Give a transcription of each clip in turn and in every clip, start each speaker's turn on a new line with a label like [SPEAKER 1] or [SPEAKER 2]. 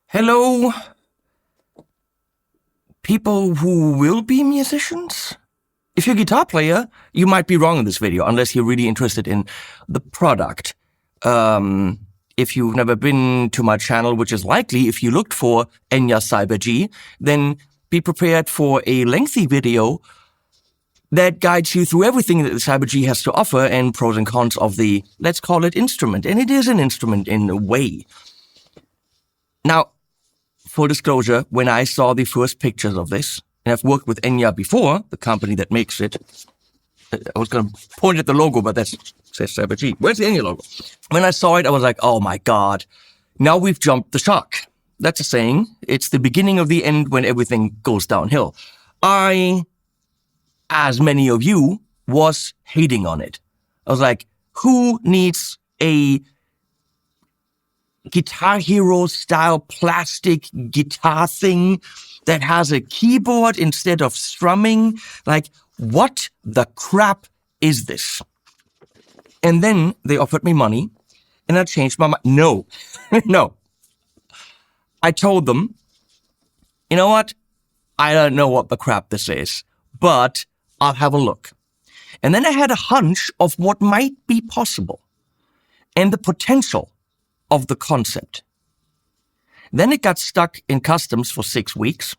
[SPEAKER 1] Hello, people who will be musicians? If you're a guitar player, you might be wrong in this video, unless you're really interested in the product. If you've never been to my channel, which is likely if you looked for Enya Cyber G, then be prepared for a lengthy video that guides you through everything that the Cyber G has to offer and pros and cons of the, let's call it, instrument. And it is an instrument in a way. Now, full disclosure, when I saw the first pictures of this, and I've worked with Enya before, the company that makes it. I was going to point at the logo, but that says Cyber G. Where's the Enya logo? When I saw it, I was like, oh my God, now we've jumped the shark. That's a saying. It's the beginning of the end when everything goes downhill. I, as many of you, was hating on it. I was like, who needs a Guitar Hero style plastic guitar thing that has a keyboard instead of strumming? Like, what the crap is this? And then they offered me money and I changed my mind. No, no. I told them, you know what? I don't know what the crap this is, but I'll have a look. And then I had a hunch of what might be possible and the potential of the concept. Then it got stuck in customs for 6 weeks.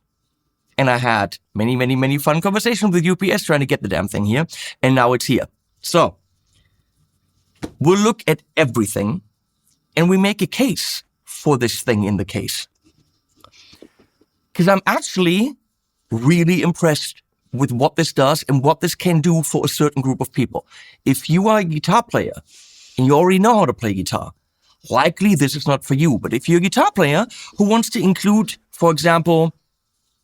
[SPEAKER 1] And I had many fun conversations with UPS trying to get the damn thing here. And now it's here. So we'll look at everything and we make a case for this thing in the case. Because I'm actually really impressed with what this does and what this can do for a certain group of people. If you are a guitar player and you already know how to play guitar, likely this is not for you. But if you're a guitar player who wants to include, for example,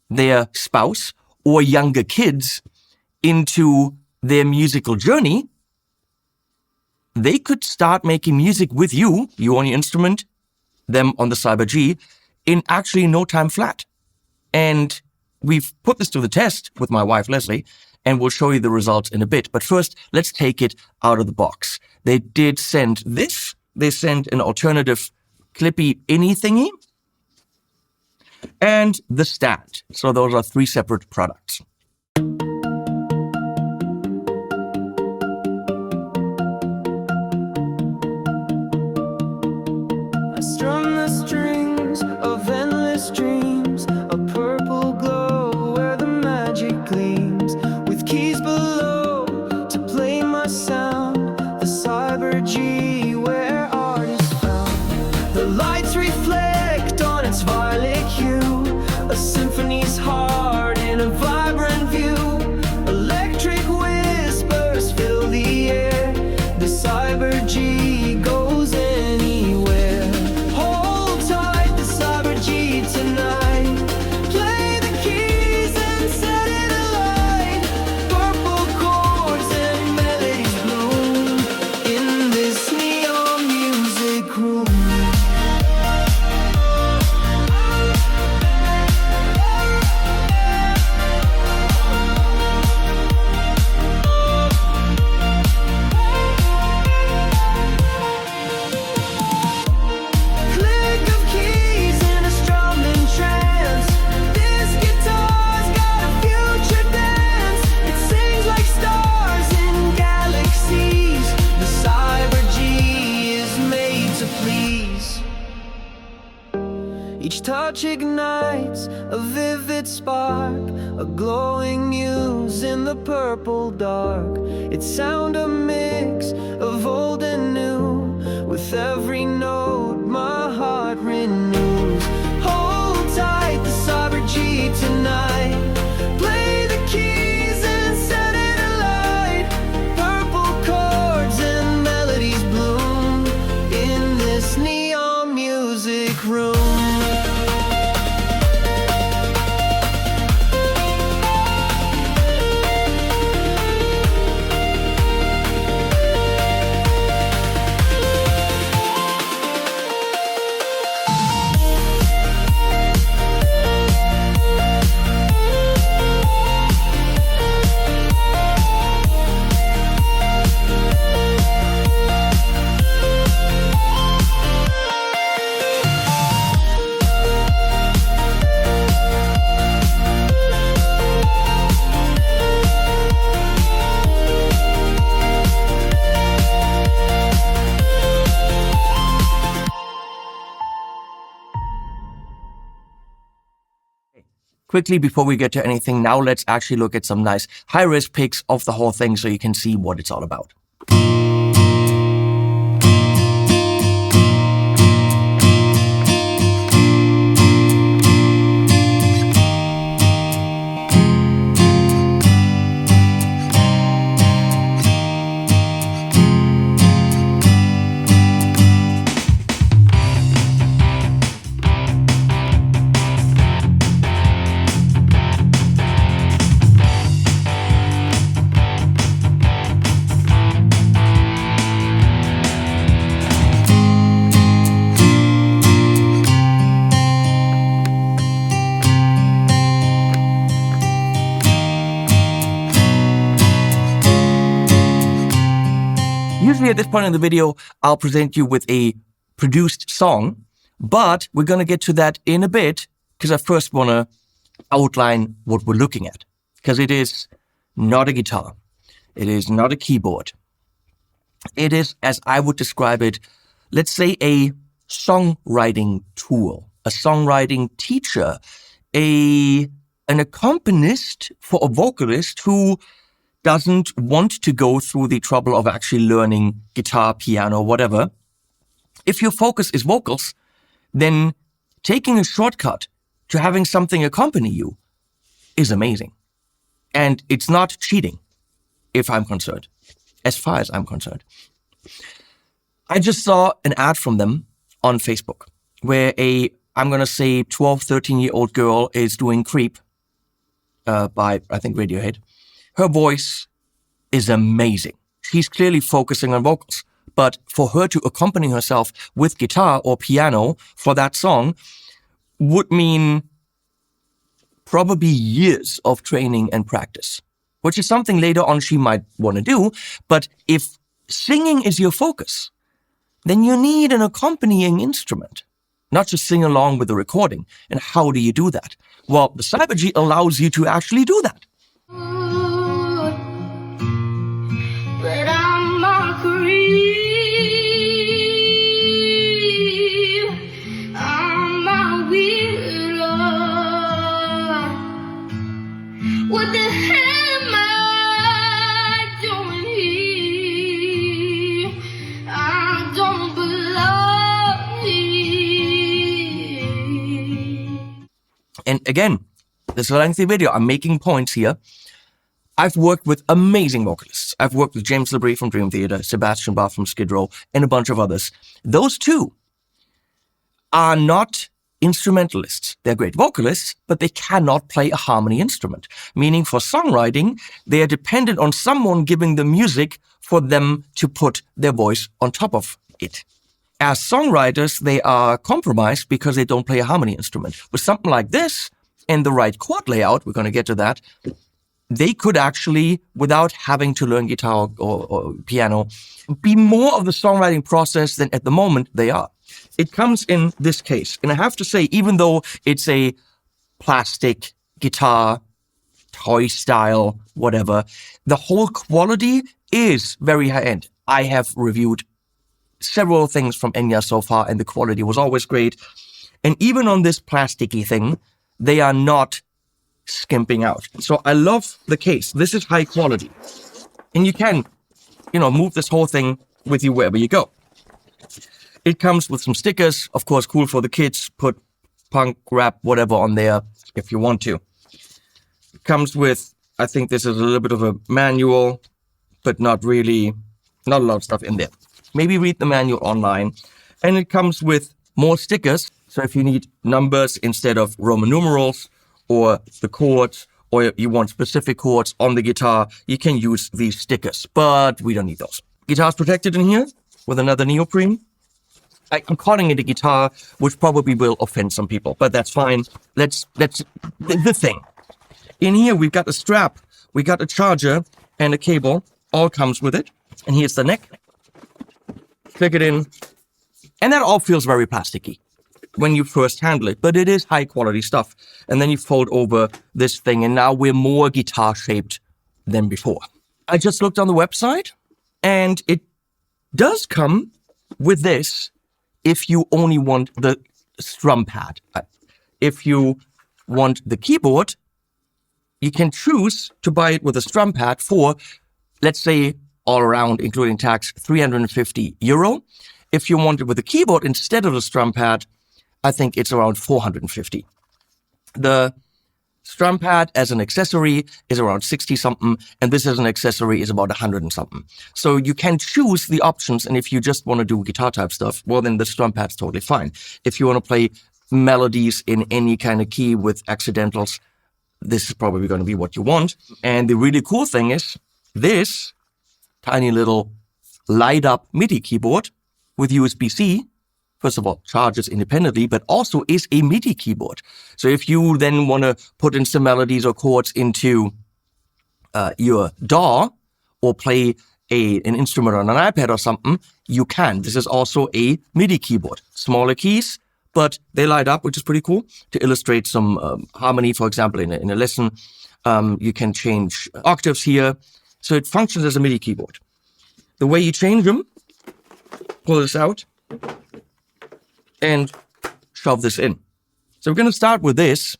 [SPEAKER 1] their spouse or younger kids into their musical journey, they could start making music with you on your instrument, them on the Cyber G, in actually no time flat. And we've put this to the test with my wife, Leslie, and we'll show you the results in a bit. But first, let's take it out of the box. They did send this. They sent an alternative clippy any thingy and the stand. So those are 3 separate products.
[SPEAKER 2] I strum the strings of endless dreams, a purple glow where the magic gleams, with keys below to play my sound, the Cyber G where art is found. The lights reflect on its violet hue, a symphony's heart in a vibrant view. Electric whispers fill the air, the Cyber G goes anywhere. Hold tight, the Cyber G tonight. Play the keys and set it alight. Purple chords and melodies bloom in this neon music room. Click of keys in a strumming trance. This guitar's got a future dance. It sings like stars in galaxies. The Cyber G is made to please. Each touch ignites a vivid spark, a glowing muse in the purple dark. Its sound a mix of old and new. With every note my heart renews. Hold tight, the Cyber G tonight. Play the keys and set it alight. Purple chords and melodies bloom in this neon music room.
[SPEAKER 1] quickly before we get to anything, now let's actually look at some nice high-res pics of the whole thing so you can see what it's all about. Usually at this point in the video, I'll present you with a produced song, but we're going to get to that in a bit because I first want to outline what we're looking at, because it is not a guitar. It is not a keyboard. It is, as I would describe it, let's say a songwriting tool, a songwriting teacher, an accompanist for a vocalist who doesn't want to go through the trouble of actually learning guitar, piano, whatever. If your focus is vocals, then taking a shortcut to having something accompany you is amazing. And it's not cheating, if I'm concerned, as far as I'm concerned. I just saw an ad from them on Facebook where I'm going to say 12, 13-year-old girl is doing Creep by, I think, Radiohead. Her voice is amazing. She's clearly focusing on vocals. But for her to accompany herself with guitar or piano for that song would mean probably years of training and practice, which is something later on she might want to do. But if singing is your focus, then you need an accompanying instrument, not just sing along with the recording. And how do you do that? Well, the Cyberg allows you to actually do that.
[SPEAKER 2] But I'm a creep. I'm a weirdo. What the hell am I doing here? I don't belong here.
[SPEAKER 1] And again, this is a lengthy video. I'm making points here. I've worked with amazing vocalists. I've worked with James LeBrie from Dream Theater, Sebastian Bach from Skid Row, and a bunch of others. Those two are not instrumentalists. They're great vocalists, but they cannot play a harmony instrument. Meaning for songwriting, they are dependent on someone giving them music for them to put their voice on top of it. As songwriters, they are compromised because they don't play a harmony instrument. With something like this and the right chord layout, we're going to get to that, they could actually, without having to learn guitar or piano, be more of the songwriting process than at the moment they are. It comes in this case. And I have to say, even though it's a plastic guitar, toy style, whatever, the whole quality is very high end. I have reviewed several things from Enya so far, and the quality was always great. And even on this plasticky thing, they are not skimping out. So I love the case. This is high quality. And you can, move this whole thing with you wherever you go. It comes with some stickers. Of course, cool for the kids. Put punk, rap, whatever on there if you want to. It comes with, I think this is a little bit of a manual, but not a lot of stuff in there. Maybe read the manual online. And it comes with more stickers. So if you need numbers instead of Roman numerals, or the chords, or you want specific chords on the guitar, you can use these stickers, but we don't need those. Guitar's protected in here with another neoprene. I'm calling it a guitar, which probably will offend some people, but that's fine. That's the thing. In here, we've got a strap, we got a charger, and a cable. All comes with it. And here's the neck. Click it in. And that all feels very plasticky when you first handle it, but it is high quality stuff. And then you fold over this thing, and now we're more guitar shaped than before. I just looked on the website, and it does come with this if you only want the strum pad. If you want the keyboard, you can choose to buy it with a strum pad for, let's say, all around, including tax, €350. If you want it with a keyboard instead of the strum pad, I think it's around 450. The strum pad as an accessory is around 60 something, and this as an accessory is about 100 and something. So you can choose the options, and if you just want to do guitar type stuff, well, then the strum pad's totally fine. If you want to play melodies in any kind of key with accidentals, this is probably going to be what you want. And the really cool thing is this tiny little light up MIDI keyboard with USB-C, first of all, charges independently, but also is a MIDI keyboard. So if you then want to put in some melodies or chords into your DAW or play an instrument on an iPad or something, you can. This is also a MIDI keyboard. Smaller keys, but they light up, which is pretty cool. To illustrate some harmony, for example, in a lesson, you can change octaves here. So it functions as a MIDI keyboard. The way you change them, pull this out and shove this in. So we're going to start with this.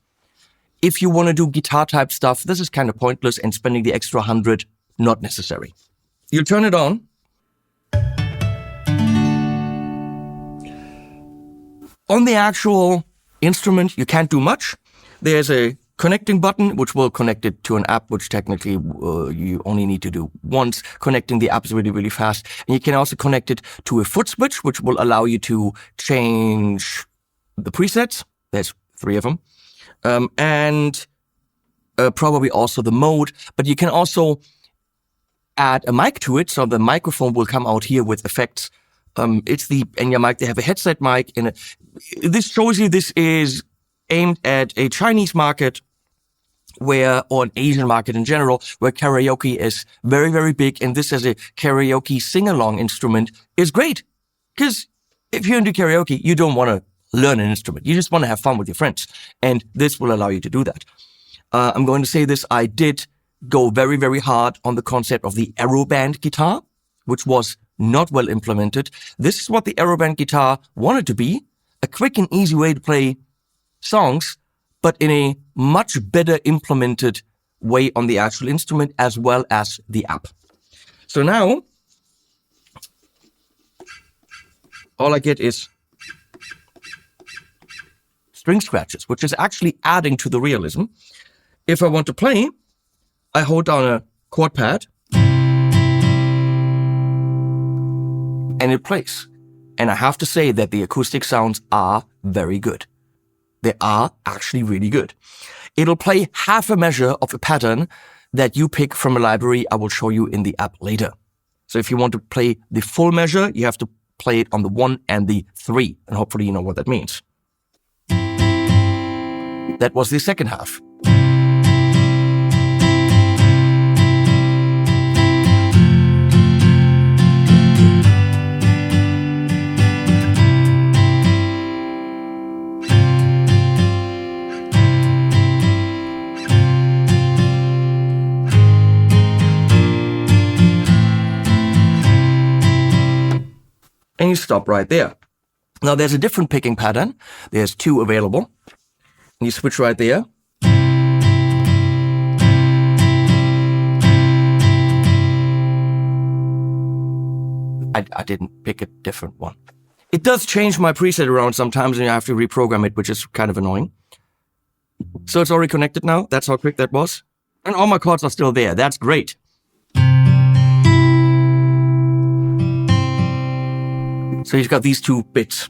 [SPEAKER 1] If you want to do guitar type stuff, this is kind of pointless, and spending the extra 100, not necessary. You turn it on. On the actual instrument, you can't do much. There's a connecting button, which will connect it to an app, which technically you only need to do once. Connecting the app is really, really fast. And you can also connect it to a foot switch, which will allow you to change the presets. There's 3 of them. And probably also the mode. But you can also add a mic to it, so the microphone will come out here with effects. It's the Enya mic. They have a headset mic. This shows you this is aimed at a Chinese market or an Asian market in general, where karaoke is very, very big. And this as a karaoke sing-along instrument is great. Because if you're into karaoke, you don't want to learn an instrument. You just want to have fun with your friends. And this will allow you to do that. I'm going to say this. I did go very, very hard on the concept of the Aeroband guitar, which was not well implemented. This is what the Aeroband guitar wanted to be, a quick and easy way to play songs, but in a much better implemented way on the actual instrument as well as the app. So now, all I get is string scratches, which is actually adding to the realism. If I want to play, I hold down a chord pad and it plays. And I have to say that the acoustic sounds are very good. They are actually really good. It'll play half a measure of a pattern that you pick from a library I will show you in the app later. So if you want to play the full measure, you have to play it on the 1 and the 3. And hopefully you know what that means. That was the second half. And you stop right there. Now there's a different picking pattern. There's 2 available. And you switch right there. I didn't pick a different one. It does change my preset around sometimes, and you have to reprogram it, which is kind of annoying. So it's already connected now. That's how quick that was. And all my chords are still there. That's great. So you've got these 2 bits.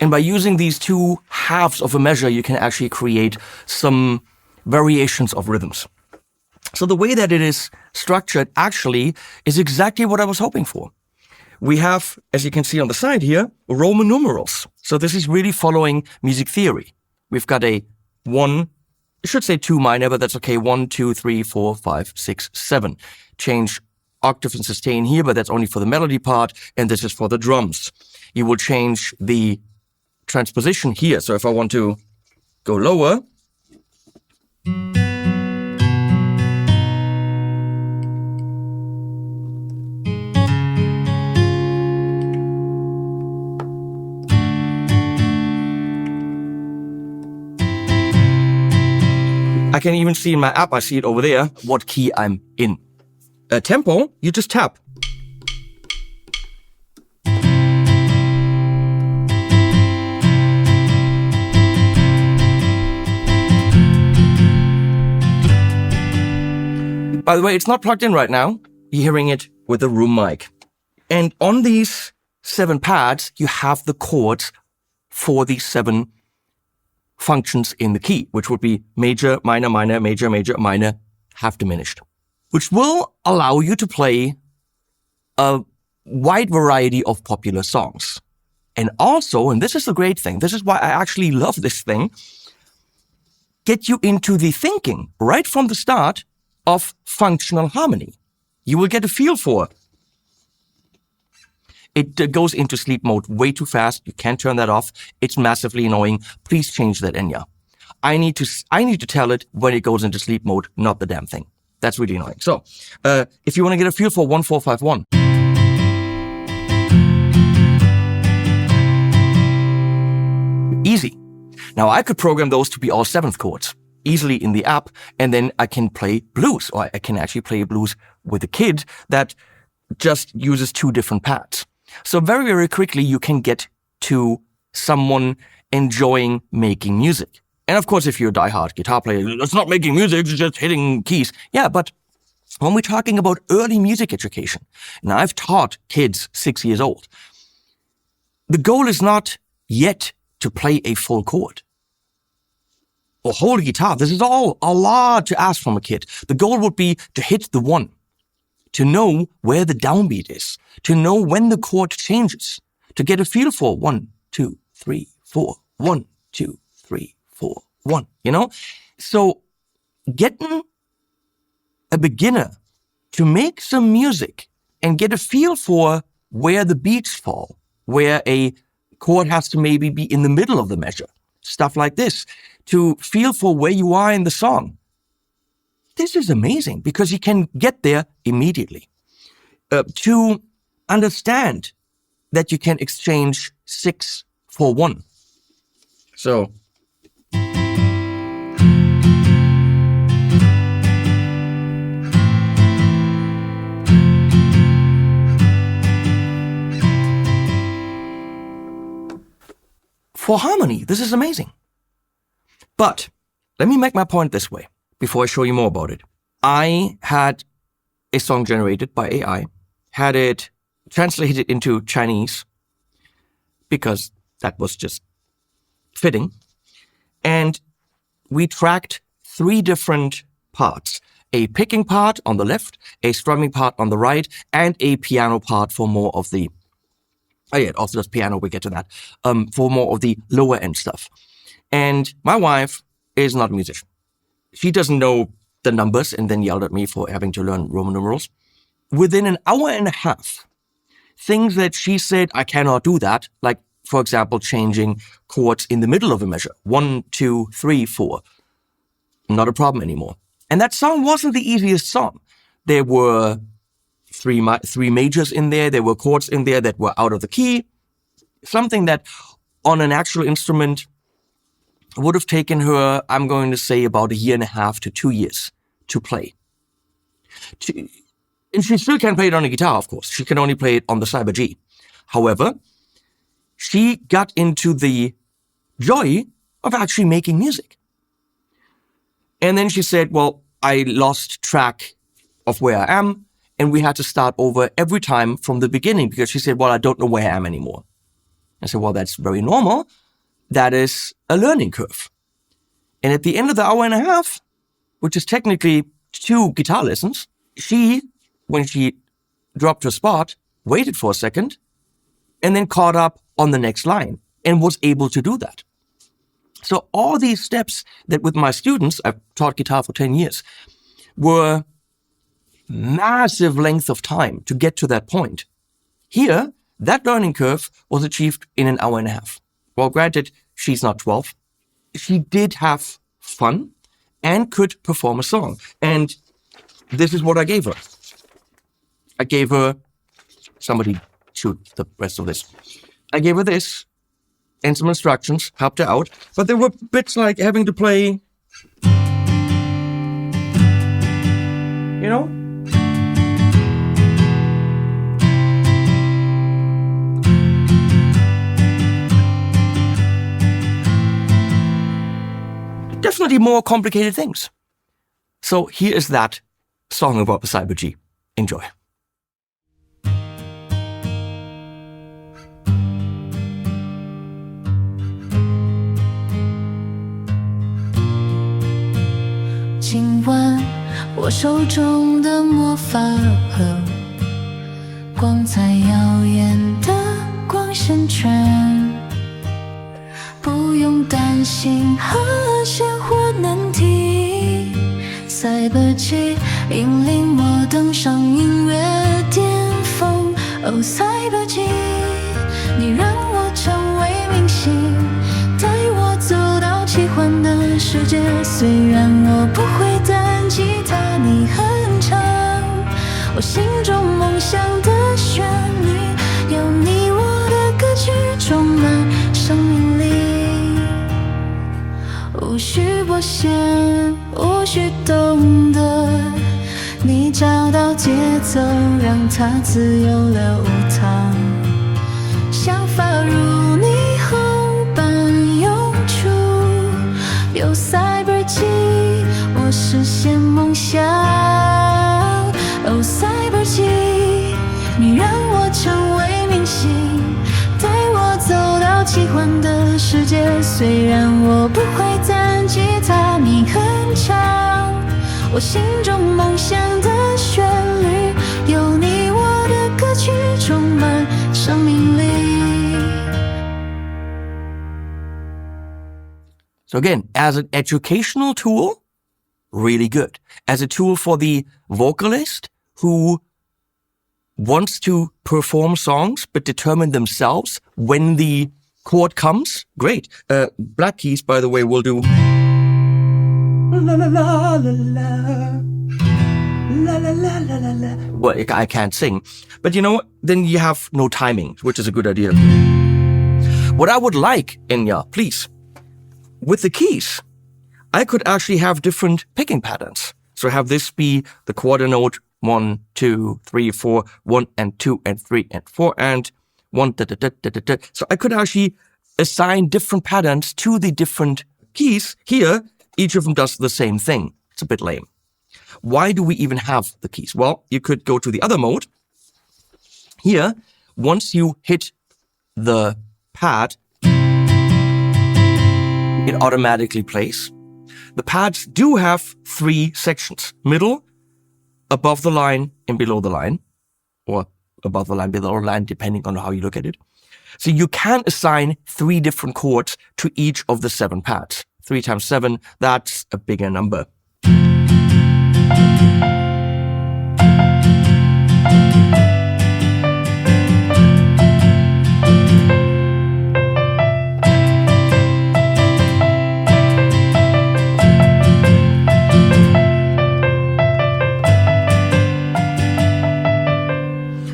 [SPEAKER 1] And by using these 2 halves of a measure, you can actually create some variations of rhythms. So the way that it is structured actually is exactly what I was hoping for. We have, as you can see on the side here, Roman numerals. So this is really following music theory. We've got a 1, I should say 2 minor, but that's okay. 1, 2, 3, 4, 5, 6, 7. Change octave and sustain here, but that's only for the melody part, and this is for the drums. You will change the transposition here. So if I want to go lower, can even see in my app, I see it over there, what key I'm in. Tempo, you just tap. By the way, it's not plugged in right now. You're hearing it with a room mic. And on these 7 pads, you have the chords for these 7 functions in the key, which would be major, minor, minor, major, major, minor, half diminished, which will allow you to play a wide variety of popular songs. And also, and this is the great thing, this is why I actually love this thing, get you into the thinking right from the start of functional harmony. You will get a feel for it. It goes into sleep mode way too fast. You can't turn that off. It's massively annoying. Please change that, Enya. I need to tell it when it goes into sleep mode, not the damn thing. That's really annoying. So, if you want to get a feel for 1-4-5-1, easy. Now I could program those to be all 7th chords easily in the app, and then I can play blues, or I can actually play blues with a kid that just uses 2 different pads. So very, very quickly you can get to someone enjoying making music. And of course, if you're a diehard guitar player, it's not making music, it's just hitting keys. Yeah, but when we're talking about early music education, and I've taught kids 6 years old, the goal is not yet to play a full chord or hold a guitar. This is all a lot to ask from a kid. The goal would be to hit the 1, to know where the downbeat is, to know when the chord changes, to get a feel for 1, 2, 3, 4, 1, 2, 3, 4, 1, you know? So getting a beginner to make some music and get a feel for where the beats fall, where a chord has to maybe be in the middle of the measure, stuff like this, to feel for where you are in the song. This is amazing because you can get there immediately. To understand that you can exchange 6 for 1. So, for harmony, this is amazing. But let me make my point this way before I show you more about it. I had a song generated by AI, had it translated into Chinese because that was just fitting. And we tracked 3 different parts: a picking part on the left, a strumming part on the right, and a piano part for more of the, also just piano, we get to that, for more of the lower end stuff. And my wife is not a musician. She doesn't know the numbers and then yelled at me for having to learn Roman numerals. Within an hour and a half, things that she said, I cannot do that, like, for example, changing chords in the middle of a measure, 1, 2, 3, 4, not a problem anymore. And that song wasn't the easiest song. There were three majors in there. There were chords in there that were out of the key. Something that on an actual instrument would have taken her, I'm going to say, about 1.5 to 2 years to play. And she still can't play it on a guitar, of course. She can only play it on the Cyber G. However, she got into the joy of actually making music. And then she said, well, I lost track of where I am, and we had to start over every time from the beginning because she said, well, I don't know where I am anymore. I said, well, that's very normal. That is a learning curve. And at the end of the hour and a half, which is technically 2 guitar lessons, she, when she dropped her spot, waited for a second and then caught up on the next line and was able to do that. So all these steps that with my students, I've taught guitar for 10 years, were massive length of time to get to that point. Here, that learning curve was achieved in an hour and a half. Well, granted, she's not 12. She did have fun and could perform a song. And this is what I gave her. I gave her, somebody shoot the rest of this. I gave her this and some instructions, helped her out. But there were bits like having to play you know? Definitely more complicated things. So here is that song about the Cyber G. Enjoy.
[SPEAKER 3] 今晚我手中的魔法盒，光彩耀眼的光线圈，不用担心和弦或难题。Cyber G 引领我登上音乐巅峰。Oh Cyber G， 你让我成为明星，带我走到奇幻的世界。虽然我不会弹吉他，你很强，我心中梦想的旋律，有你我的歌曲充满生命力。无需拨弦，无需懂得，你找到节奏，让它自由流淌。想法如霓虹般涌出，有 Cyber G， 我实现梦想。Oh Cyber G， 你让我成为明星，带我走到奇幻的世界。虽然我不会弹吉他，你很强，我心中梦想的旋律，有你我的歌曲充满生命力。
[SPEAKER 1] So again, as an educational tool, really good. As a tool for the vocalist who wants to perform songs but determine themselves when the chord comes, great. Black keys, by the way, will do la la la la la la la la la la la. Well, I can't sing, but you know what? Then you have no timing, which is a good idea. What I would like, Enya, please, with the keys, I could actually have different picking patterns. So have this be the quarter note 1, 2, 3, 4, 1 and 2 and 3 and 4 and 1 da da da da da da. So I could actually assign different patterns to the different keys. Here, each of them does the same thing. It's a bit lame. Why do we even have the keys? Well, you could go to the other mode. Here, once you hit the pad, it automatically plays. The pads do have 3 sections: middle, above the line, and below the line, or above the line, below the line, depending on how you look at it. So you can assign 3 different chords to each of the 7 pads. 3 times 7, that's a bigger number.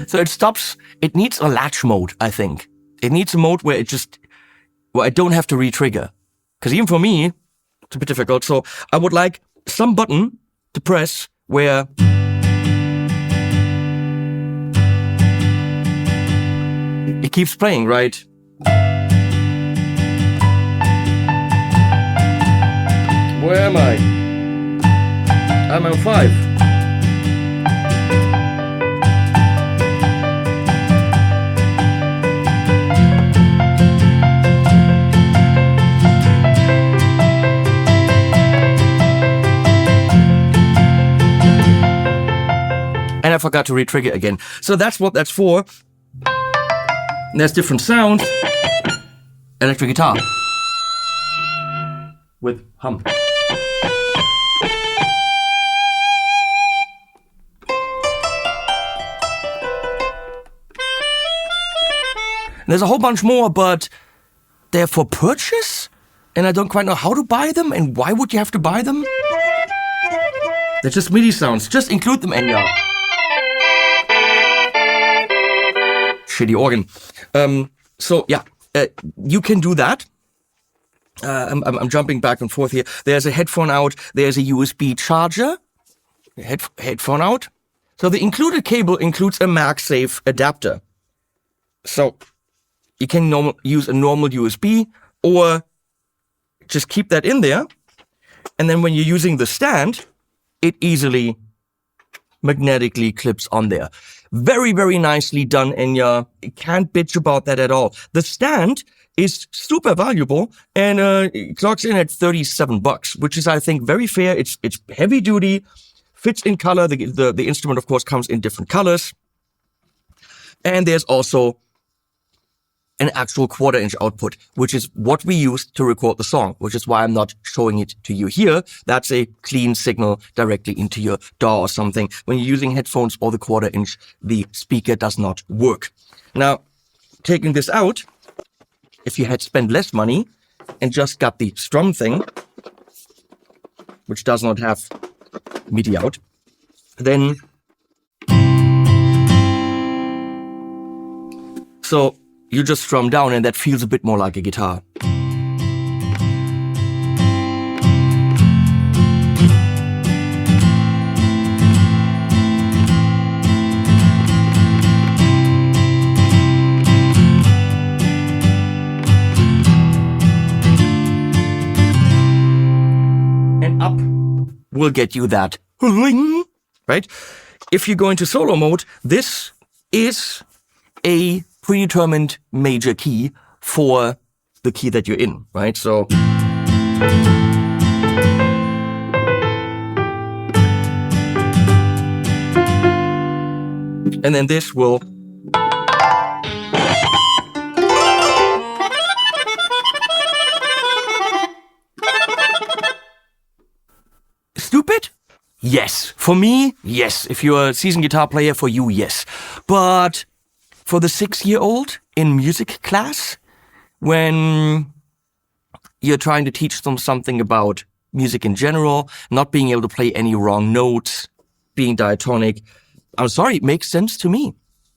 [SPEAKER 1] So it stops, it needs a latch mode, I think. It needs a mode where I don't have to re-trigger. Because even for me, it's a bit difficult. So I would like some button to press where it keeps playing, right? Where am I? I'm on 5. And I forgot to re-trigger again. So that's what that's for. And there's different sounds. Electric guitar. With hum. And there's a whole bunch more, but they're for purchase? And I don't quite know how to buy them, and why would you have to buy them? They're just MIDI sounds. Just include them, Enya. Shitty organ. So yeah, you can do that. I'm jumping back and forth here. There's a headphone out. There's a USB charger. headphone out. So the included cable includes a MagSafe adapter. So you can use a normal USB or just keep that in there. And then when you're using the stand, it easily magnetically clips on there. Very, very nicely done, Enya. Can't bitch about that at all. The stand is super valuable and it clocks in at $37, which is, I think, very fair. It's heavy duty, fits in color. The instrument, of course, comes in different colors. And there's also an actual 1/4-inch output, which is what we used to record the song, which is why I'm not showing it to you here. That's a clean signal directly into your DAW or something. When you're using headphones or the 1/4-inch, the speaker does not work. Now, taking this out, if you had spent less money and just got the Strum thing, which does not have MIDI out, then so you just strum down and that feels a bit more like a guitar. And up will get you that ring, right? If you go into solo mode, this is a predetermined major key for the key that you're in, right? So and then this will stupid? Yes. For me, yes. If you're a seasoned guitar player, for you, yes. But for the 6-year-old in music class, when you're trying to teach them something about music in general, not being able to play any wrong notes, being diatonic, I'm sorry, it makes sense to me.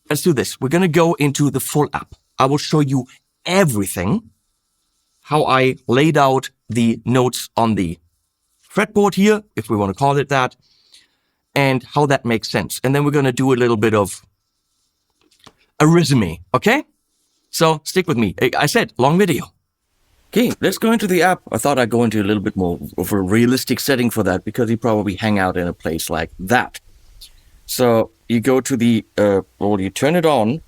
[SPEAKER 1] Let's do this. We're going to go into the full app. I will show you everything, how I laid out the notes on the fretboard here, if we want to call it that, and how that makes sense. And then we're going to do a little bit of a resume, okay? So stick with me. I said, long video. Okay, let's go into the app. I thought I'd go into a little bit more of a realistic setting for that because you probably hang out in a place like that. So you go to the, you turn it on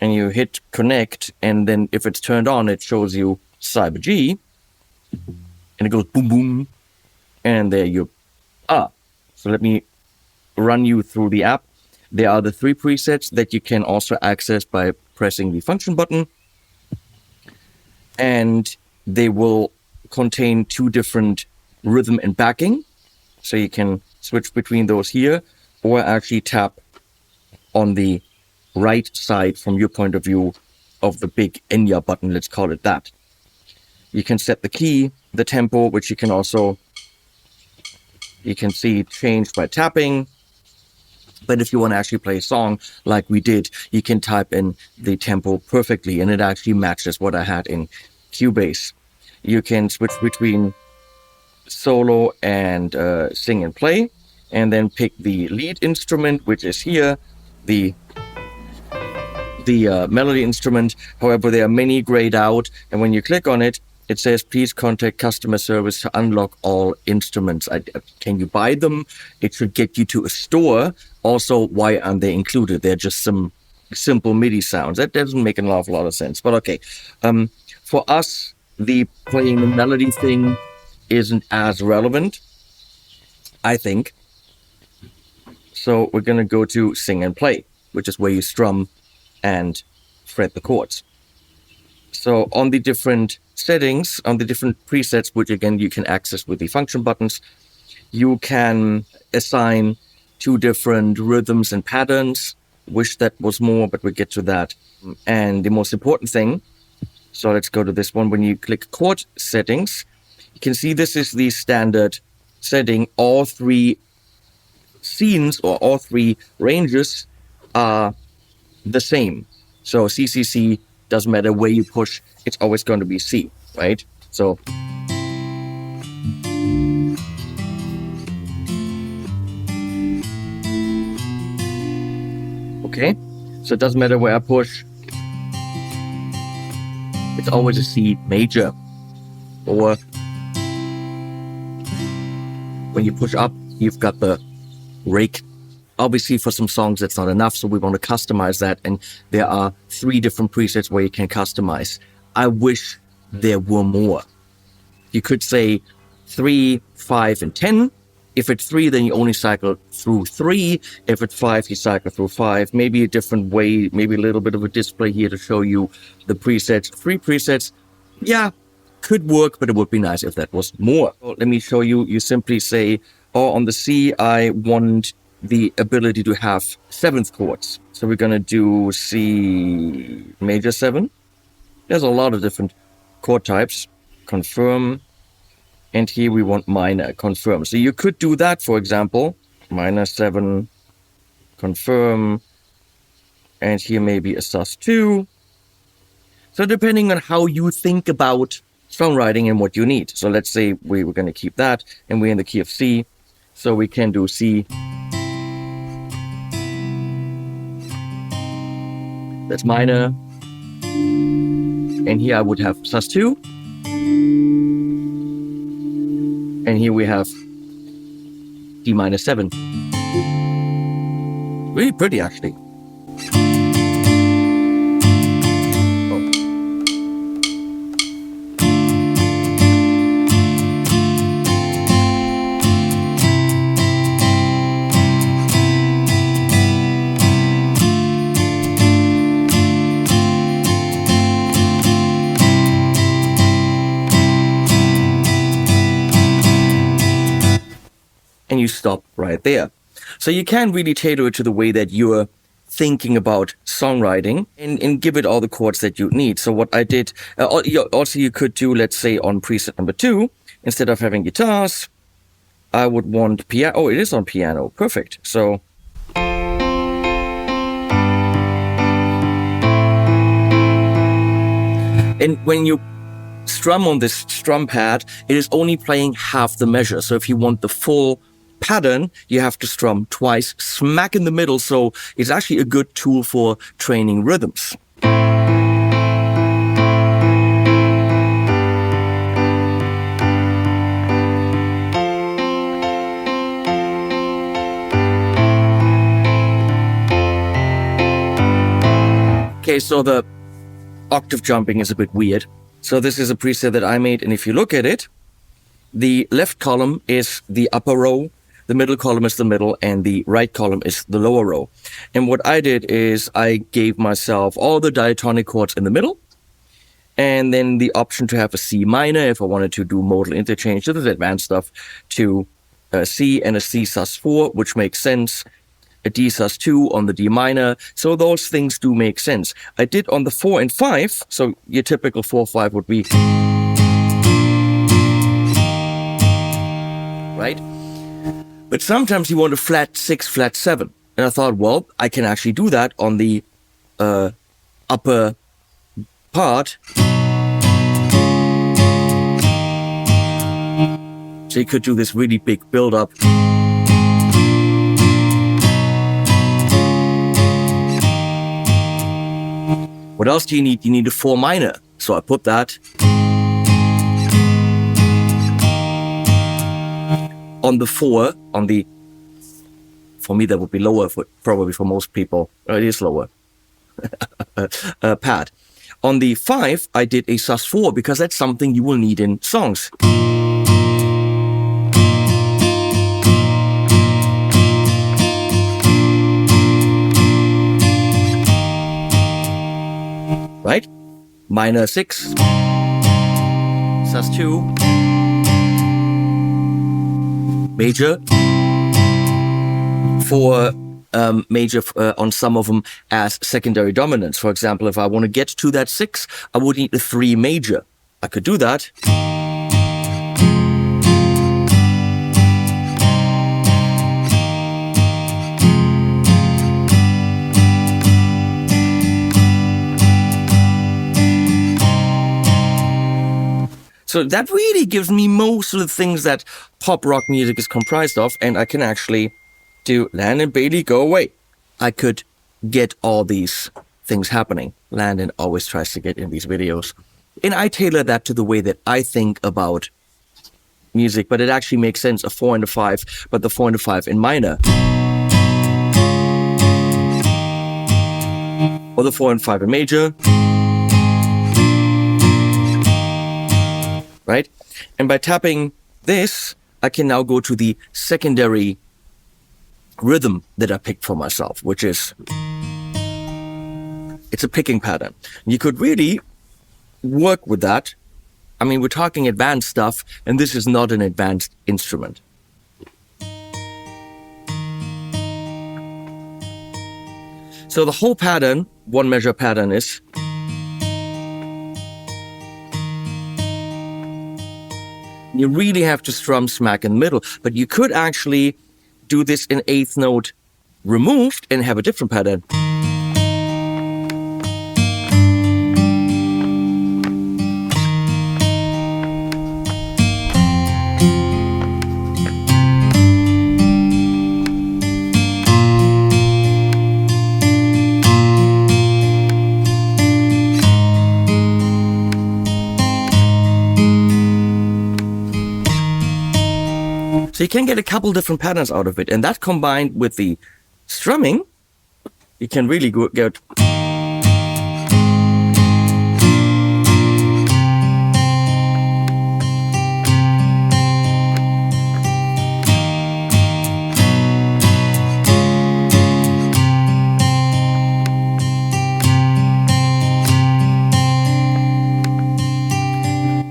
[SPEAKER 1] and you hit connect. And then if it's turned on, it shows you Cyber G and it goes boom, boom. And there you are. So let me run you through the app. There are the 3 presets that you can also access by pressing the function button. And they will contain 2 different rhythm and backing. So you can switch between those here or actually tap on the right side from your point of view of the big Enya button, let's call it that. You can set the key, the tempo, which you can also, you can see changed by tapping. But if you want to actually play a song like we did, you can type in the tempo perfectly and it actually matches what I had in Cubase. You can switch between solo and sing and play, and then pick the lead instrument, which is here, the melody instrument. However, there are many grayed out, and when you click on it, it says, please contact customer service to unlock all instruments. Can you buy them? It should get you to a store. Also, why aren't they included? They're just some simple MIDI sounds. That doesn't make an awful lot of sense, but okay. For us, the playing the melody thing isn't as relevant, I think. So we're going to go to sing and play, which is where you strum and fret the chords. So on the different settings, on the different presets, which again you can access with the function buttons, you can assign 2 different rhythms and patterns. Wish that was more, but we'll get to that. And the most important thing, so let's go to this one. When you click chord settings, you can see this is the standard setting. All 3 scenes or all 3 ranges are the same. So CCC, doesn't matter where you push, it's always going to be C, right? So Okay, so it doesn't matter where I push. It's always a C major. Or when you push up, you've got the rake. Obviously, for some songs, that's not enough, so we want to customize that. And there are 3 different presets where you can customize. I wish there were more. You could say 3, 5, and 10. If it's 3, then you only cycle through 3. If it's 5, you cycle through 5. Maybe a different way, maybe a little bit of a display here to show you the presets. 3 presets, yeah, could work, but it would be nice if that was more. So let me show you. You simply say, oh, on the C, I want the ability to have 7th chords. So we're going to do C major 7. There's a lot of different chord types. Confirm. And here we want minor, confirm. So you could do that, for example, minor 7, confirm. And here maybe a sus2. So depending on how you think about songwriting and what you need. So let's say we were going to keep that and we're in the key of C. So we can do C. That's minor. And here I would have sus2. And here we have D minor 7. Really pretty, actually. And you stop right there. So you can really tailor it to the way that you're thinking about songwriting and give it all the chords that you need. So what I did, also you could do, let's say on preset number 2, instead of having guitars, I would want piano. Oh, it is on piano. Perfect. So and when you strum on this strum pad, it is only playing half the measure. So if you want the full pattern, you have to strum twice, smack in the middle. So it's actually a good tool for training rhythms. Okay, so the octave jumping is a bit weird. So this is a preset that I made, and if you look at it, the left column is the upper row, the middle column is the middle, and the right column is the lower row. And what I did is I gave myself all the diatonic chords in the middle, and then the option to have a C minor if I wanted to do modal interchange. This is advanced stuff, to a C and a C sus4, which makes sense. A D sus2 on the D minor. So those things do make sense. I did on the 4 and 5, so your typical 4-5 would be, right? But sometimes you want a flat 6, flat 7. And I thought, well, I can actually do that on the upper part. So you could do this really big build-up. What else do you need? You need a 4 minor. So I put that on the 4, on the, for me that would be lower, probably for most people, it is lower, pad. On the 5, I did a sus4 because that's something you will need in songs. Right? Minor 6, sus2, major, for major on some of them as secondary dominants. For example, if I want to get to that 6, I would need a 3 major. I could do that. So that really gives me most of the things that pop rock music is comprised of, and I can actually do Lan and Bailey Go Away. I could get all these things happening. Landon always tries to get in these videos. And I tailor that to the way that I think about music, but it actually makes sense, a 4 and a 5, but the 4 and a 5 in minor. Or the 4 and 5 in major. Right? And by tapping this, I can now go to the secondary rhythm that I picked for myself, which is, it's a picking pattern. You could really work with that. I mean, we're talking advanced stuff, and this is not an advanced instrument. So the whole pattern, one measure pattern, is you really have to strum smack in the middle, but you could actually do this in 8th note removed and have a different pattern. So you can get a couple different patterns out of it, and that combined with the strumming, you can really get.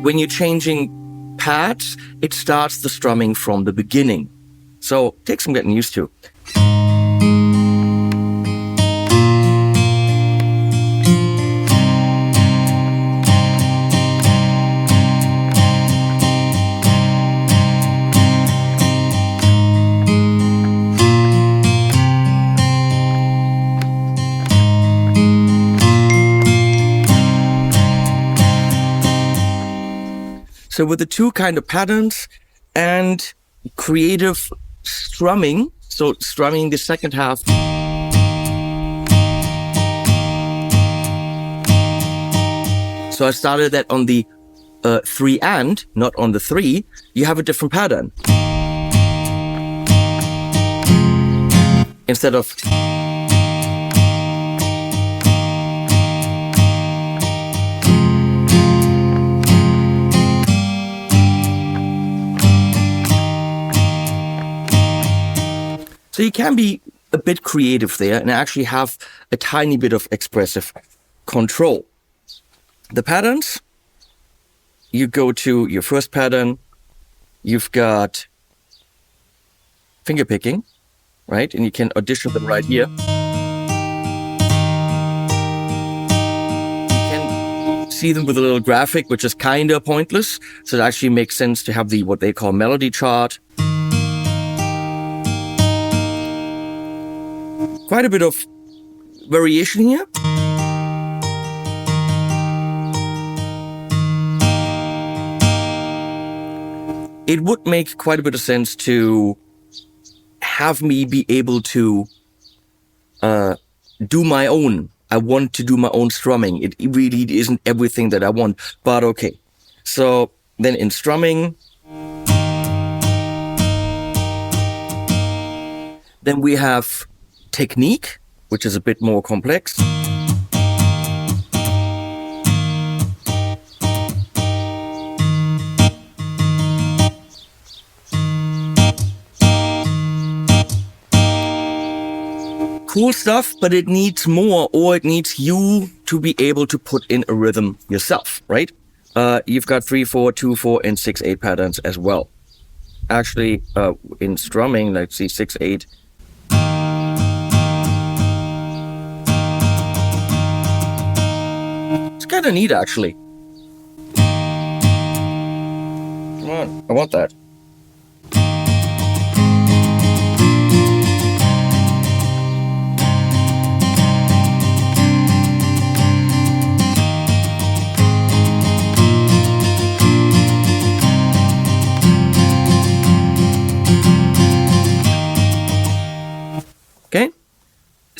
[SPEAKER 1] When you're changing pads, it starts the strumming from the beginning. So it takes some getting used to. So with the two kind of patterns and creative strumming, so strumming the second half. So I started that on the 3 and, not on the 3, you have a different pattern. Instead of so you can be a bit creative there and actually have a tiny bit of expressive control. The patterns, you go to your first pattern, you've got finger picking, right? And you can audition them right here. You can see them with a little graphic, which is kind of pointless. So it actually makes sense to have the what they call melody chart. Quite a bit of variation here. It would make quite a bit of sense to have me be able to do my own. I want to do my own strumming. It really isn't everything that I want, but okay. So then in strumming, then we have technique, which is a bit more complex. Cool stuff, but it needs more, or it needs you to be able to put in a rhythm yourself, right? You've got 3/4, 2/4, and 6/8 patterns as well. Actually, in strumming, let's see, 6/8. It's kind of neat, actually. Come on, I want that.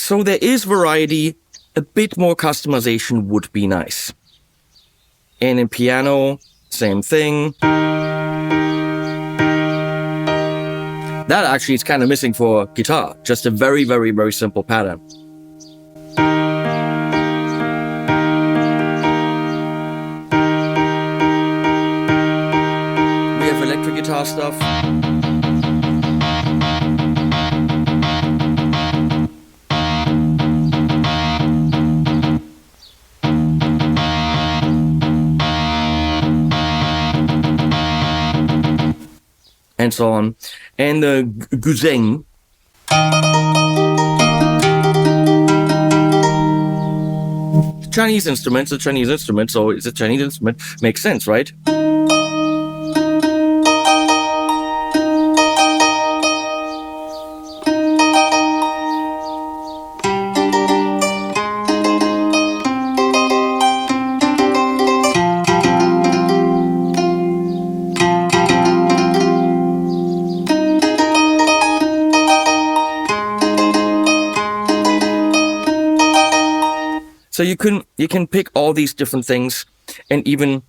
[SPEAKER 1] So there is variety. A bit more customization would be nice. And in piano, same thing. That actually is kind of missing for guitar. Just a very, very, very simple pattern. We have electric guitar stuff. And so on. And the guzheng. Chinese instruments, a Chinese instrument, so it's a Chinese instrument. Makes sense, right? So you can pick all these different things and even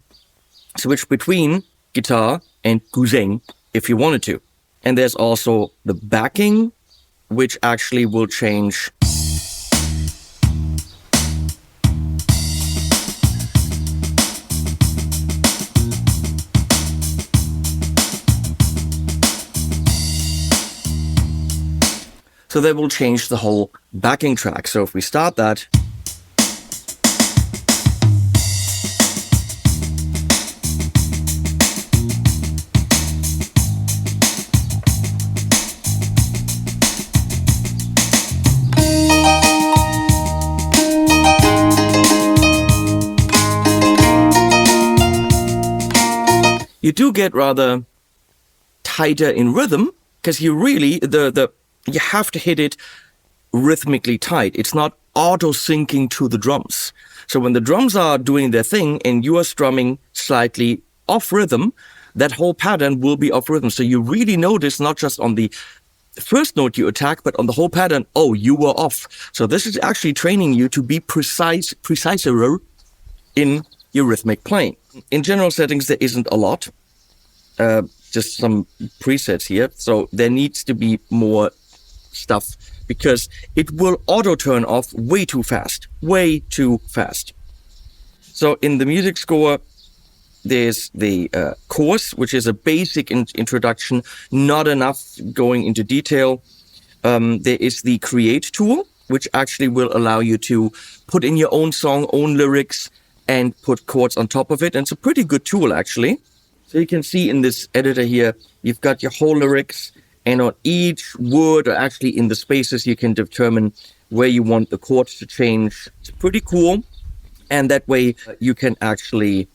[SPEAKER 1] switch between guitar and guzheng if you wanted to. And there's also the backing, which actually will change. So that will change the whole backing track. So if we start that. You do get rather tighter in rhythm because you really you have to hit it rhythmically tight. It's not auto syncing to the drums. So when the drums are doing their thing and you are strumming slightly off rhythm, that whole pattern will be off rhythm. So you really notice not just on the first note you attack, but on the whole pattern, oh, you were off. So this is actually training you to be preciser in your rhythmic playing. In general settings, there isn't a lot, just some presets here. So there needs to be more stuff because it will auto turn off way too fast. So in the music score, there's the course, which is a basic introduction, not enough going into detail. There is the create tool, which actually will allow you to put in your own song, own lyrics, and put chords on top of it. And it's a pretty good tool, actually. So you can see in this editor here, you've got your whole lyrics, and on each word, or actually in the spaces, you can determine where you want the chords to change. It's pretty cool. And that way you can actually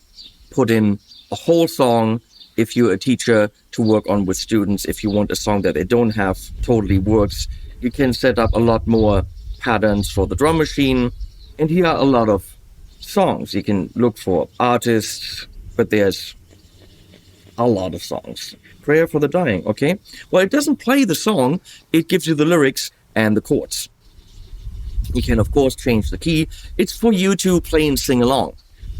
[SPEAKER 1] put in a whole song if you're a teacher to work on with students. If you want a song that they don't have, totally works. You can set up a lot more patterns for the drum machine. And here are a lot of songs. You can look for artists, but there's a lot of songs. Prayer for the Dying, okay? Well, it doesn't play the song. It gives you the lyrics and the chords. You can, of course, change the key. It's for you to play and sing along.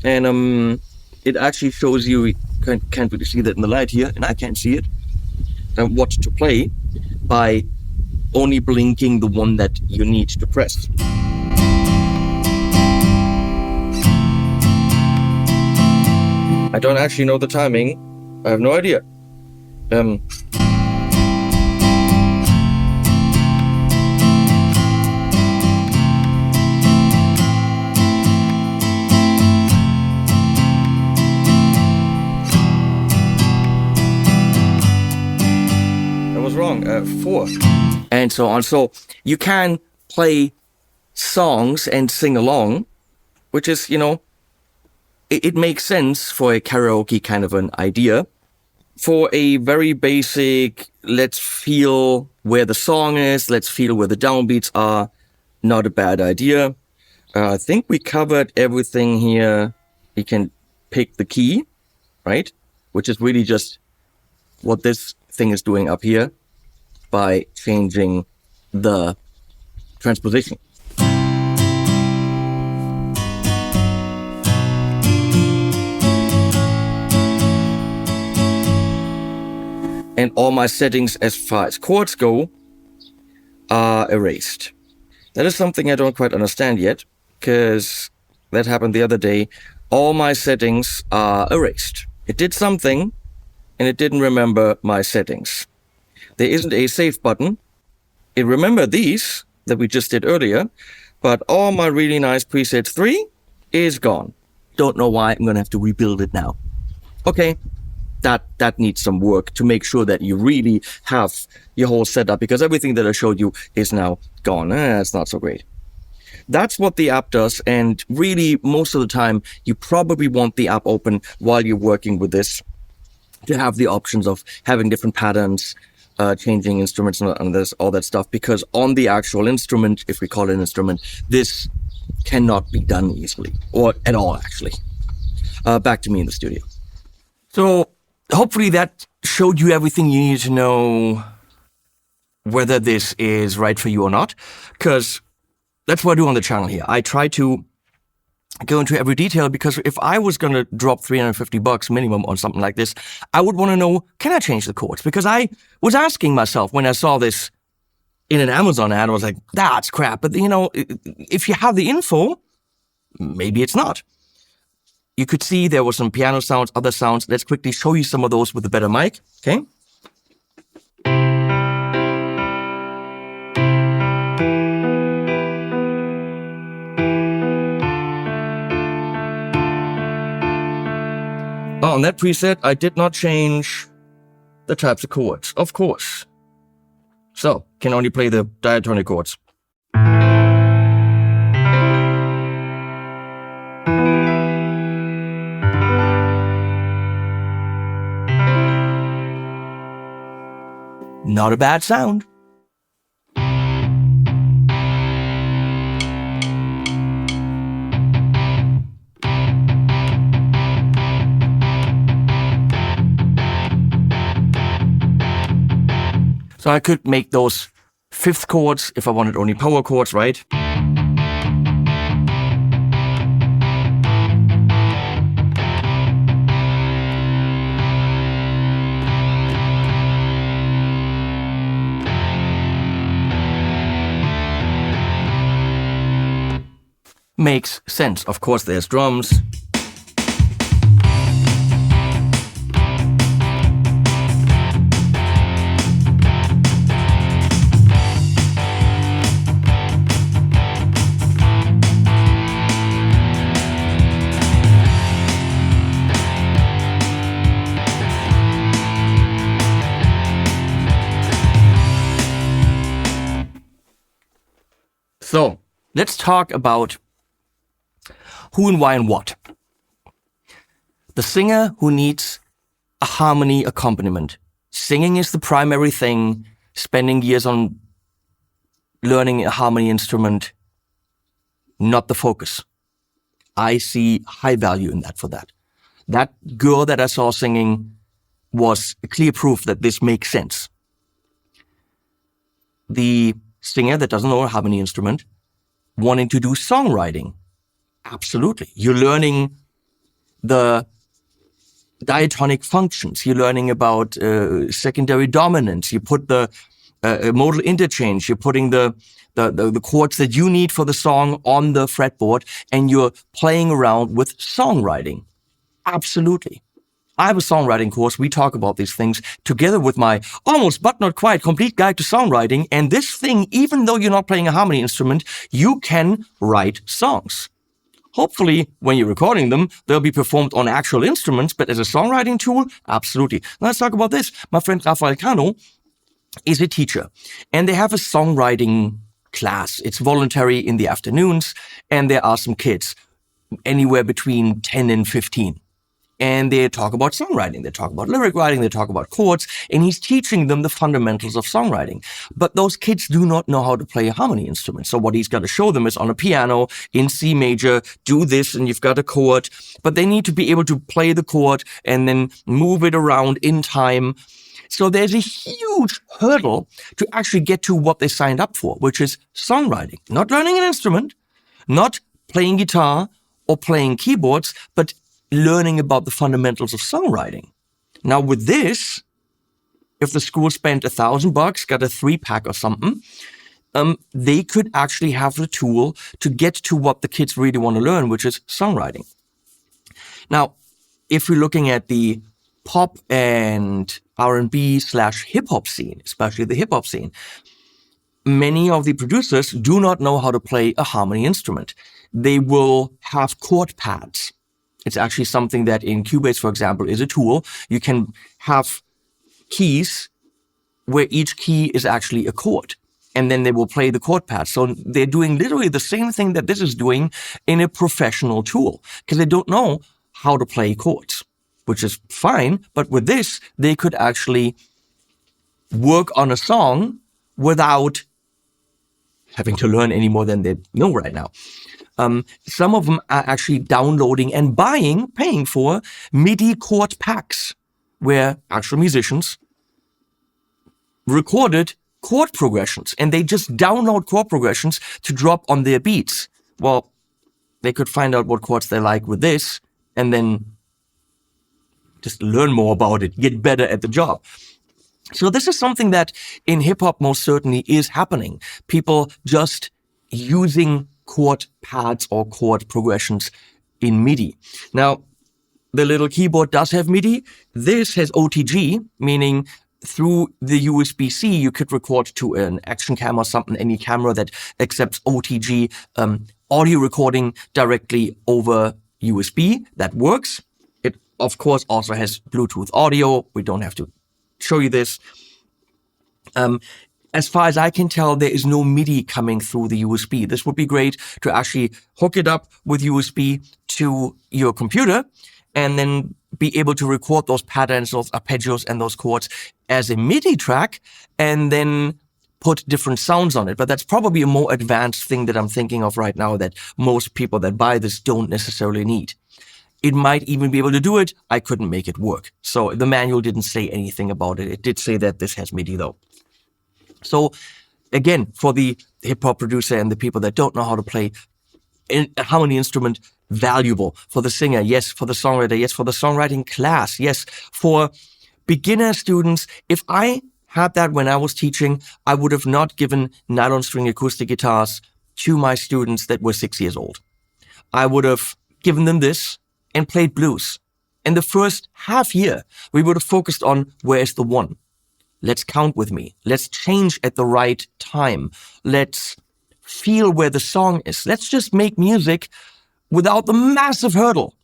[SPEAKER 1] And it actually shows you, can't really see that in the light here, and I can't see it, what to play by only blinking the one that you need to press. I don't actually know the timing. I have no idea. Wrong, 4 and so on. So you can play songs and sing along, which is, it makes sense for a karaoke kind of an idea. For a very basic, let's feel where the song is, let's feel where the downbeats are, not a bad idea. I think we covered everything here. You can pick the key, right? Which is really just what this thing is doing up here by changing the transposition. and all my settings as far as chords go are erased. That is something I don't quite understand yet, because that happened the other day. All my settings are erased. It did something, and it didn't remember my settings. There isn't a save button. It remembered these that we just did earlier, but all my really nice preset 3 is gone. Don't know why. I'm going to have to rebuild it now. Okay, that needs some work to make sure that you really have your whole setup, because everything that I showed you is now gone. It's not so great. That's what the app does, and really most of the time you probably want the app open while you're working with this to have the options of having different patterns, changing instruments and this, all that stuff, because on the actual instrument, if we call it an instrument, this cannot be done easily, or at all actually. Back to me in the studio. So hopefully that showed you everything you need to know whether this is right for you or not, because that's what I do on the channel here. I try to go into every detail, because if I was going to drop $350 minimum on something like this, I would want to know, can I change the chords? Because I was asking myself when I saw this in an Amazon ad, I was like, that's crap. But you know, if you have the info, maybe it's not. You could see there were some piano sounds, other sounds. Let's quickly show you some of those with a better mic, okay? On that preset, I did not change the types of chords, of course. So, can only play the diatonic chords. Not a bad sound. So I could make those fifth chords if I wanted only power chords, right? Makes sense. Of course, there's drums. So, let's talk about who and why and what. The singer who needs a harmony accompaniment. Singing is the primary thing. Spending years on learning a harmony instrument, not the focus. I see high value in that for that. That girl that I saw singing was clear proof that this makes sense. The singer that doesn't know a harmony instrument, wanting to do songwriting. Absolutely. You're learning the diatonic functions. You're learning about secondary dominance. You put the modal interchange. You're putting the chords that you need for the song on the fretboard, and you're playing around with songwriting. Absolutely. I have a songwriting course. We talk about these things together with my almost but not quite complete guide to songwriting. And this thing, even though you're not playing a harmony instrument, you can write songs. Hopefully, when you're recording them, they'll be performed on actual instruments, but as a songwriting tool, absolutely. Now let's talk about this. My friend Rafael Cano is a teacher, and they have a songwriting class. It's voluntary in the afternoons, and there are some kids, anywhere between 10 and 15. And they talk about songwriting, they talk about lyric writing, they talk about chords, and he's teaching them the fundamentals of songwriting. But those kids do not know how to play a harmony instrument. So what he's got to show them is on a piano, in C major, do this, and you've got a chord. But they need to be able to play the chord and then move it around in time. So there's a huge hurdle to actually get to what they signed up for, which is songwriting. Not learning an instrument, not playing guitar or playing keyboards, but learning about the fundamentals of songwriting. Now with this, if the school spent $1,000, got a 3-pack or something, they could actually have the tool to get to what the kids really want to learn, which is songwriting. Now, if we're looking at the pop and R&B/hip-hop scene, especially the hip-hop scene, many of the producers do not know how to play a harmony instrument. They will have chord pads. It's actually something that in Cubase, for example, is a tool. You can have keys where each key is actually a chord, and then they will play the chord pad. So they're doing literally the same thing that this is doing in a professional tool, because they don't know how to play chords, which is fine. But with this, they could actually work on a song without having to learn any more than they know right now. Some of them are actually downloading and paying for MIDI chord packs, where actual musicians recorded chord progressions, and they just download chord progressions to drop on their beats. Well, they could find out what chords they like with this, and then just learn more about it, get better at the job. So this is something that in hip-hop most certainly is happening. People just using chord pads or chord progressions in MIDI. Now, the little keyboard does have MIDI. This has OTG, meaning through the USB-C, you could record to an action camera or something, any camera that accepts OTG audio recording directly over USB. That works. It, of course, also has Bluetooth audio. We don't have to show you this. As far as I can tell, there is no MIDI coming through the USB. This would be great to actually hook it up with USB to your computer and then be able to record those patterns, those arpeggios, and those chords as a MIDI track, and then put different sounds on it. But that's probably a more advanced thing that I'm thinking of right now that most people that buy this don't necessarily need. It might even be able to do it. I couldn't make it work. So the manual didn't say anything about it. It did say that this has MIDI though. So again, for the hip-hop producer and the people that don't know how to play a harmony instrument, valuable. For the singer, yes. For the songwriter, yes. For the songwriting class, yes. For beginner students, if I had that when I was teaching, I would have not given nylon string acoustic guitars to my students that were 6 years old. I would have given them this and played blues. In the first half year, we would have focused on where's the one. Let's count with me. Let's change at the right time. Let's feel where the song is. Let's just make music without the massive hurdle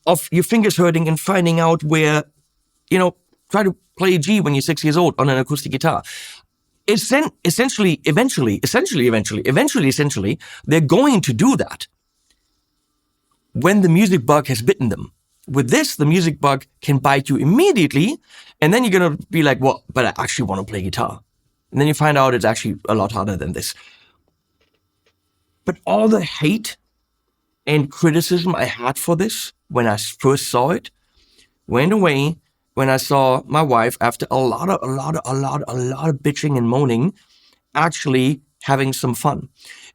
[SPEAKER 1] of your fingers hurting and finding out where, try to play a G when you're 6 years old on an acoustic guitar. Essentially, they're going to do that when the music bug has bitten them. With this, the music bug can bite you immediately, and then you're going to be like, well, but I actually want to play guitar. And then you find out it's actually a lot harder than this. But all the hate and criticism I had for this when I first saw it went away when I saw my wife, after a lot of bitching and moaning, actually having some fun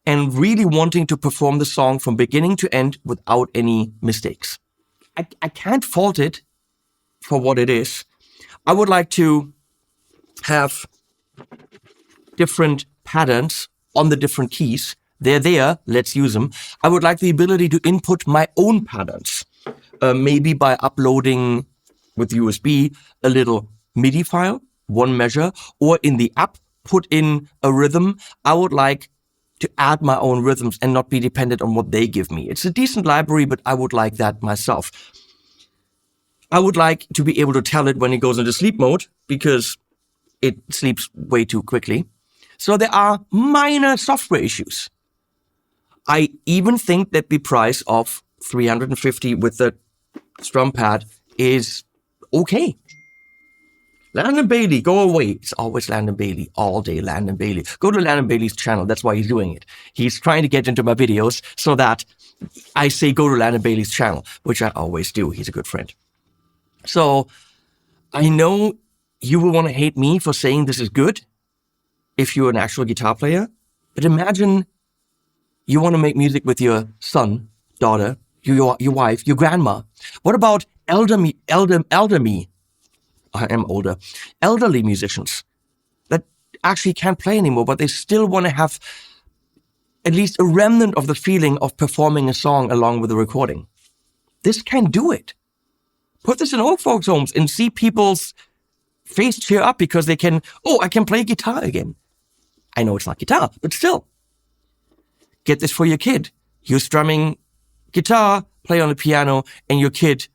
[SPEAKER 1] and really wanting to perform the song from beginning to end without any mistakes. I can't fault it for what it is. I would like to have different patterns on the different keys. They're there, let's use them. I would like the ability to input my own patterns, maybe by uploading with USB a little MIDI file, one measure, or in the app, put in a rhythm. I would like to add my own rhythms and not be dependent on what they give me. It's a decent library, but I would like that myself. I would like to be able to tell it when it goes into sleep mode, because it sleeps way too quickly. So there are minor software issues. I even think that the price of $350 with the strum pad is okay. Landon Bailey, go away. It's always Landon Bailey, all day Landon Bailey. Go to Landon Bailey's channel. That's why he's doing it. He's trying to get into my videos so that I say go to Landon Bailey's channel, which I always do. He's a good friend. So I know you will want to hate me for saying this is good if you're an actual guitar player, but imagine you want to make music with your son, daughter, your wife, your grandma. What about elder me? I am older, elderly musicians that actually can't play anymore, but they still want to have at least a remnant of the feeling of performing a song along with the recording. This can do it. Put this in old folks' homes and see people's face cheer up because they can, oh, I can play guitar again. I know it's not guitar, but still. Get this for your kid. You're strumming guitar, play on the piano, and your kid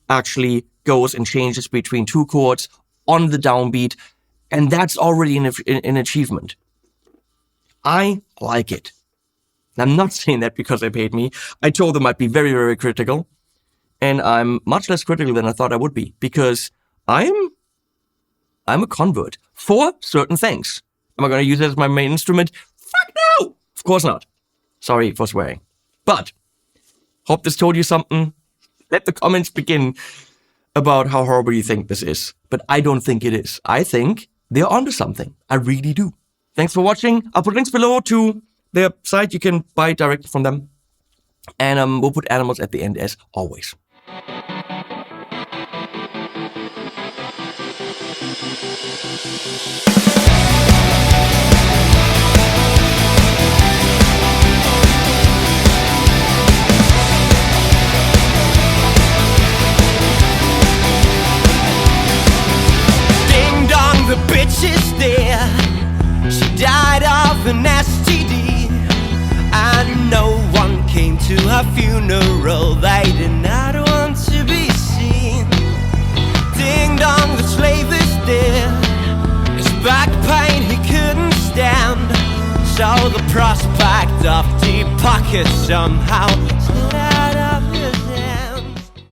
[SPEAKER 1] actually goes and changes between two chords on the downbeat, and that's already an achievement. I like it. I'm not saying that because they paid me. I told them I'd be very, very critical, and I'm much less critical than I thought I would be because I'm a convert for certain things. Am I going to use it as my main instrument? Fuck no! Of course not. Sorry for swearing. But, hope this told you something. Let the comments begin about how horrible you think this is. But I don't think it is. I think they're onto something. I really do. Thanks for watching. I'll put links below to their site. You can buy directly from them. And we'll put animals at the end as always.
[SPEAKER 2] The bitch is there. She died of an STD, and no one came to her funeral. They did not want to be seen. Ding dong, the slave is there. His back pain he couldn't stand, so the prospect of deep pockets somehow